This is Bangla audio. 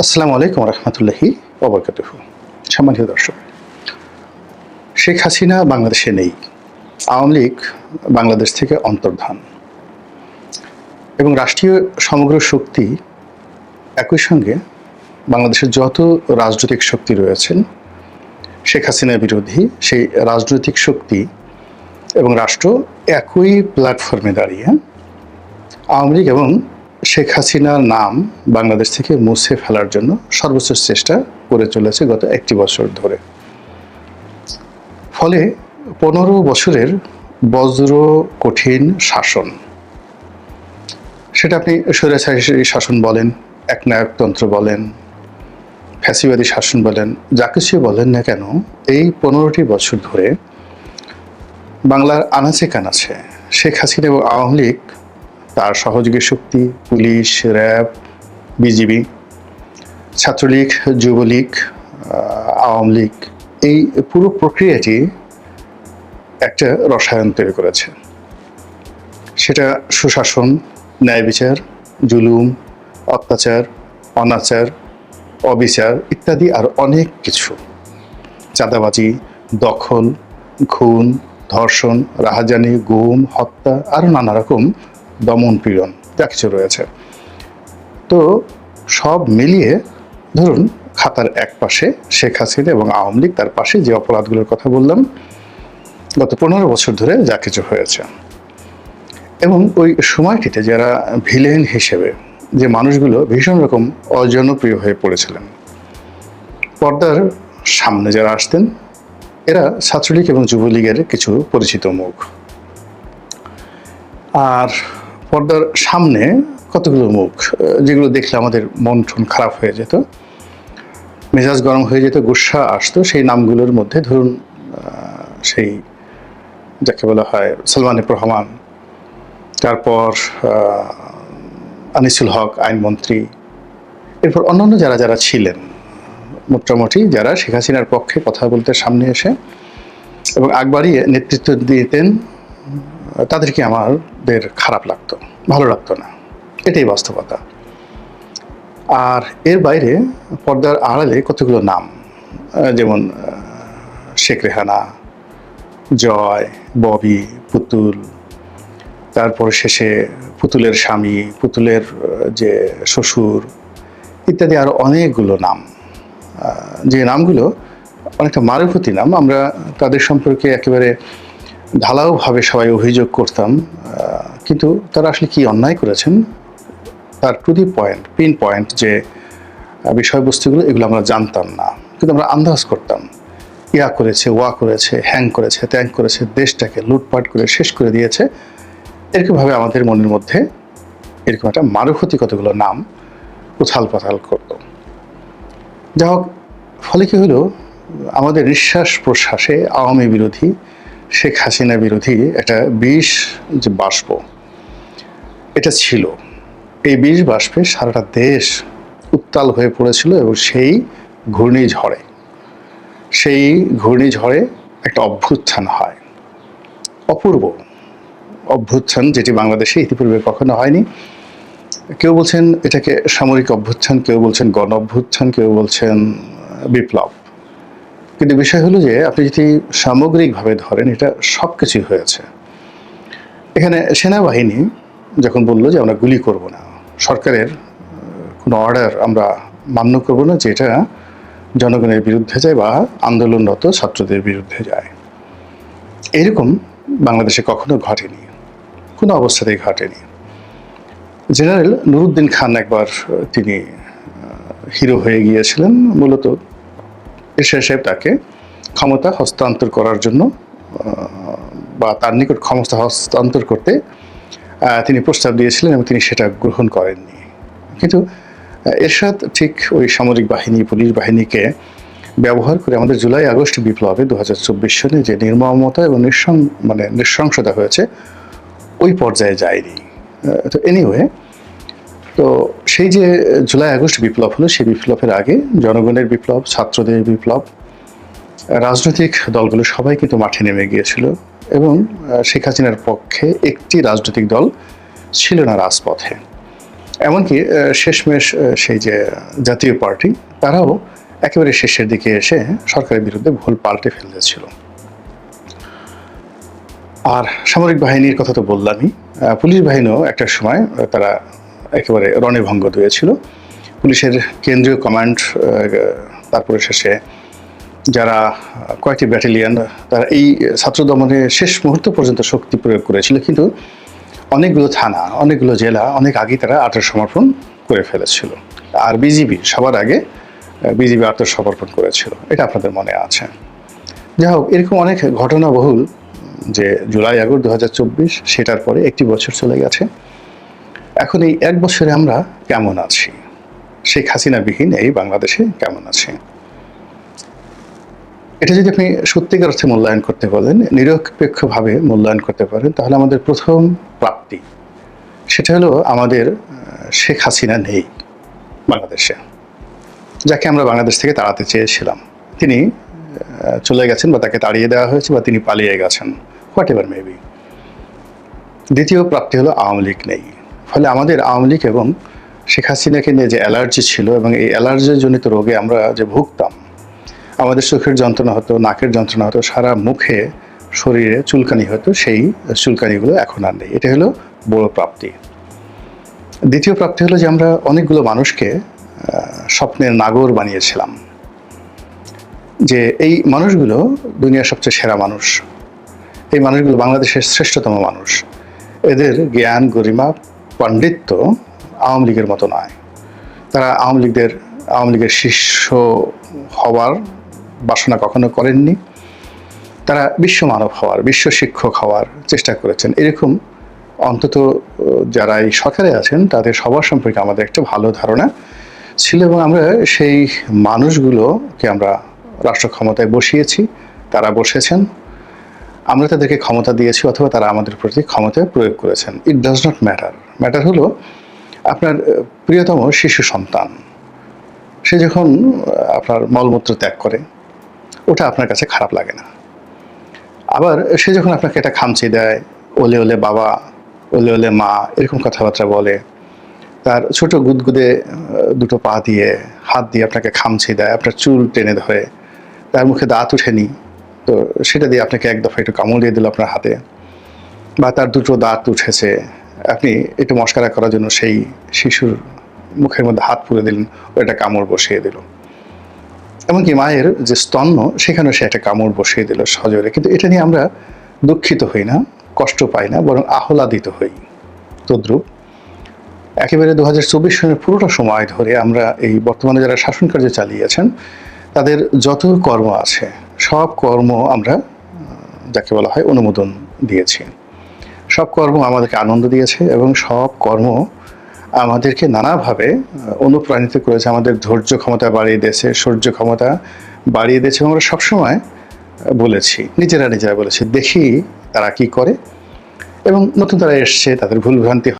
আসসালামু আলাইকুম রহমতুল্লাহি ওবরকাতুহু। সম্মানিত দর্শক, শেখ হাসিনা বাংলাদেশে নেই, আওয়ামী লীগ বাংলাদেশ থেকে অন্তর্ধান এবং রাষ্ট্রীয় সমগ্র শক্তি একই সঙ্গে বাংলাদেশের যত রাজনৈতিক শক্তি রয়েছেন শেখ হাসিনা বিরোধী সেই রাজনৈতিক শক্তি এবং রাষ্ট্র একই প্ল্যাটফর্মে দাঁড়িয়ে আওয়ামী লীগ এবং শেখ হাসিনার নাম বাংলাদেশ থেকে মুছে ফেলার জন্য সর্বোচ্চ চেষ্টা করে চলেছে গত একটি বছর ধরে। ফলে 15 বছরের বজ্র কঠিন শাসন, সেটা আপনি স্বৈরাচারী শাসন বলেন, একনায়কতন্ত্র বলেন, ফ্যাসিবাদী শাসন বলেন, যা কিছু বলেন না কেন, এই 15টি বছর ধরে বাংলার আনাচে কানাচে শেখ হাসিনা এবং আওয়ামী লীগ, তার সহযোগী শক্তি police, RAB, BGB, Chhatra League, Jubo League, Awami League, এই পুরো প্রক্রিয়াটি একটা রসায়ন তৈরি করেছে। সেটা সুশাসন, ন্যায় বিচার, জুলুম, অত্যাচার, অনাচার, অবিচার ইত্যাদি আর অনেক কিছু, চাঁদাবাজি, দখল, খুন, ধর্ষণ, রাহাজানি, গুম, হত্যা, আরও নানা রকম দমন পীড়ন যা কিছু রয়েছে। তো সব মিলিয়ে ধরুন খাতার এক পাশে শেখ হাসিনা এবং আওয়ামী লীগ, তার পাশে যে অপরাধগুলোর কথা বললাম গত 15 বছর ধরে যা কিছু হয়েছে, এবং ওই সময়টিতে যারা ভিলেন হিসেবে যে মানুষগুলো ভীষণ রকম অজনপ্রিয় হয়ে পড়েছিলেন, পর্দার সামনে যারা আসতেন এরা ছাত্রলীগ এবং যুবলীগের কিছু পরিচিত মুখ, আর পর্দার সামনে কতগুলো মুখ যেগুলো দেখলে আমাদের মন টন খারাপ হয়ে যেত, মেজাজ গরম হয়ে যেত, গুসা আসতো। সেই নামগুলোর মধ্যে ধরুন সেই যাকে বলা হয় সালমান এফ রহমান, তারপর আনিসুল হক আইনমন্ত্রী, এরপর অন্যান্য যারা যারা ছিলেন মোটামুটি যারা শেখ হাসিনার পক্ষে কথা বলতে সামনে এসে এবং আগ বাড়িয়ে নেতৃত্ব দিতেন, তাদেরকে আমাদের খারাপ লাগতো, ভালো লাগতো না, এটাই বাস্তবতা। আর এর বাইরে পর্দার আড়ালে কতগুলো নাম, যেমন শেখ রেহানা, জয়, ববি, পুতুল, তারপর শেষে পুতুলের স্বামী, পুতুলের যে শ্বশুর ইত্যাদি আরও অনেকগুলো নাম, যে নামগুলো অনেকটা মারুফতি নাম। আমরা তাদের সম্পর্কে একেবারে ঢালাওভাবে সবাই অভিযোগ করতাম, কিন্তু তারা আসলে কি অন্যায় করেছেন তার to the point, pin point যে বিষয়বস্তুগুলো, এগুলো আমরা জানতাম না, কিন্তু আমরা আন্দাজ করতাম ইয়া করেছে, ওয়া করেছে, হ্যাং করেছে, ত্যাং করেছে, দেশটাকে লুটপাট করে শেষ করে দিয়েছে। এরকমভাবে আমাদের মনের মধ্যে এরকম একটা মারুফতি কতগুলো নাম উথাল পাথাল করতো। যা হোক, ফলে কি হলো, আমাদের নিঃশ্বাস প্রশ্বাসে আওয়ামী বিরোধী, শেখ হাসিনা বিরোধী একটা বিষ যে বাষ্প এটা ছিল, এই বিষ বাষ্পে সারাটা দেশ উত্তাল হয়ে পড়েছিল এবং সেই ঘূর্ণিঝড়ে একটা অভ্যুত্থান হয়, অপূর্ব অভ্যুত্থান, যেটি বাংলাদেশে ইতিপূর্বে কখনো হয়নি। কেউ বলছেন এটাকে সামরিক অভ্যুত্থান, কেউ বলছেন গণ অভ্যুত্থান, কেউ বলছেন বিপ্লব, কিন্তু বিষয় হলো যে আপনি যদি সামগ্রিকভাবে ধরেন এটা সব কিছুই হয়েছে। এখানে সেনাবাহিনী যখন বললো যে আমরা গুলি করব না, সরকারের কোনো অর্ডার আমরা মান্য করব না যেটা জনগণের বিরুদ্ধে যায় বা আন্দোলনরত ছাত্রদের বিরুদ্ধে যায়, এরকম বাংলাদেশে কখনো ঘটেনি, কোনো অবস্থাতেই ঘটেনি। জেনারেল নুরুদ্দিন খান একবার তিনি হিরো হয়ে গিয়েছিলেন, মূলত এরশাদ সাহেব তাকে ক্ষমতা হস্তান্তর করার জন্য বা তার নিকট ক্ষমতা হস্তান্তর করতে তিনি প্রস্তাব দিয়েছিলেন এবং তিনি সেটা গ্রহণ করেননি। কিন্তু এরশাদ ঠিক ওই সামরিক বাহিনী, পুলিশ বাহিনীকে ব্যবহার করে আমাদের জুলাই আগস্ট বিপ্লবে 2024 সনে যে নির্মমতা এবং নৃশংসতা হয়েছে ওই পর্যায়ে যায়নি। তো এনিওয়ে, তো সেই যে জুলাই আগস্ট বিপ্লব হলো, সেই বিপ্লবের আগে জনগণের বিপ্লব, ছাত্রদের বিপ্লব, রাজনৈতিক দলগুলো সবাই কিন্তু মাঠে নেমে গিয়েছিল এবং শেখ হাসিনার পক্ষে একটি রাজনৈতিক দল ছিল না রাজপথে। এমনকি শেষমেশ সেই যে জাতীয় পার্টি, তারাও একেবারে শেষের দিকে এসে সরকারের বিরুদ্ধে ভুল পাল্টে ফেলেছিল। আর সামরিক বাহিনীর কথা তো বললামই, পুলিশ বাহিনীও একটা সময় তারা একেবারে রণভঙ্গ দিয়েছিল। পুলিশের কেন্দ্রীয় কমান্ড, তারপরে শেষে যারা কয়েকটি ব্যাটালিয়ন, তারা এই ছাত্র দমনে শেষ মুহূর্ত পর্যন্ত শক্তি প্রয়োগ করেছিল, কিন্তু অনেকগুলো থানা, অনেকগুলো জেলা অনেক আগেই তারা আত্মসমর্পণ করে ফেলেছিল। আর বিজিবি সবার আগে বিজিবি আত্মসমর্পণ করেছিল, এটা আপনাদের মনে আছে। যাই হোক, এরকম অনেক ঘটনাবহুল যে জুলাই আগস্ট 2024, সেটার পরে একটি বছর চলে গেছে। এখন এই এক বছরে আমরা কেমন আছি, শেখ হাসিনাবিহীন এই বাংলাদেশে কেমন আছি, এটা যদি আপনি সত্যিকার অর্থে মূল্যায়ন করতে বলেন, নিরপেক্ষভাবে মূল্যায়ন করতে পারেন, তাহলে আমাদের প্রথম প্রাপ্তি সেটা হলো আমাদের শেখ হাসিনা নেই বাংলাদেশে, যাকে আমরা বাংলাদেশ থেকে তাড়াতে চেয়েছিলাম। তিনি চলে গেছেন, বা তাকে তাড়িয়ে দেওয়া হয়েছে, বা তিনি পালিয়ে গেছেন, হোয়াট এভার মেবি। দ্বিতীয় প্রাপ্তি হলো আওয়ামী লীগ নেই। ফলে আমাদের আওয়ামী লীগ এবং শেখ হাসিনাকে নিয়ে যে অ্যালার্জি ছিল, এবং এই অ্যালার্জিজনিত রোগে আমরা যে ভুগতাম, আমাদের চোখের যন্ত্রণা হতো, নাকের যন্ত্রণা হতো, সারা মুখে শরীরে চুলকানি হতো, সেই চুলকানিগুলো এখন আর নেই। এটা হলো বড় প্রাপ্তি। দ্বিতীয় প্রাপ্তি হলো যে আমরা অনেকগুলো মানুষকে স্বপ্নের নাগর বানিয়েছিলাম, যে এই মানুষগুলো দুনিয়ার সবচেয়ে সেরা মানুষ, এই মানুষগুলো বাংলাদেশের শ্রেষ্ঠতম মানুষ, এদের জ্ঞান, গরিমা, পাণ্ডিত্য আওয়ামী লীগের মতো নয়। তারা আওয়ামী লীগের শিষ্য হওয়ার বাসনা কখনো করেননি। তারা বিশ্ব মানব হওয়ার, বিশ্ব শিক্ষক হওয়ার চেষ্টা করেছেন। এরকম অন্তত যারা এই সরকারে আছেন তাদের সবার সম্পর্কে আমাদের একটা ভালো ধারণা ছিল, এবং আমরা সেই মানুষগুলোকে আমরা রাষ্ট্র ক্ষমতায় বসিয়েছি, তারা বসেছেন, আমরা তাদেরকে ক্ষমতা দিয়েছি, অথবা তারা আমাদের প্রতি ক্ষমতা প্রয়োগ করেছেন। It does not matter. Matter হলো আপনার প্রিয়তম শিশু সন্তান, সে যখন আপনার মলমূত্র ত্যাগ করে, ওটা আপনার কাছে খারাপ লাগে না। আবার সে যখন আপনাকে একটা খামচি দেয়, ওলে ওলে বাবা, ওলে ওলে মা, এরকম কথাবার্তা বলে, তার ছোট গুদগুদে দুটো পা দিয়ে, হাত দিয়ে আপনাকে খামচি দেয়, আপনার চুল টেনে ধরে, তার মুখে দাঁত উঠেনি, তো সেটা দিয়ে আপনাকে এক দফা একটু কামড় দিয়ে দিল আপনার হাতে, বা তার দুটো দাঁত উঠেছে, আপনি একটু মশকারা করার জন্য সেই শিশুর মুখের মধ্যে হাত পুরে দিলেন, ও একটা কামড় বসিয়ে দিল। এমনকি মায়ের যে স্তন্য, সেখানেও সে একটা কামড় বসিয়ে দিল সজোরে। কিন্তু এটা নিয়ে আমরা দুঃখিত হই না, কষ্ট পাই না, বরং আহ্লাদিত হই। তদ্রূপ একেবারে 2024 সনের পুরোটা সময় ধরে আমরা এই বর্তমানে যারা শাসন কার্য চালিয়েছেন, তাদের যত কর্ম আছে, সব কর্ম আমরা যাকে বলা হয় অনুমোদন দিয়েছি। সব কর্ম আমাদেরকে আনন্দ দিয়েছে, এবং সব কর্ম আমাদেরকে নানাভাবে অনুপ্রাণিত করেছে, আমাদের ধৈর্য ক্ষমতা বাড়িয়ে দিয়েছে, সহ্য ক্ষমতা বাড়িয়ে দিয়েছে। আমরা সবসময় বলেছি, নিজেরা বলেছি, দেখি তারা কি করে, এবং নতুন তারা এসছে, তাদের ভুলভ্রান্তি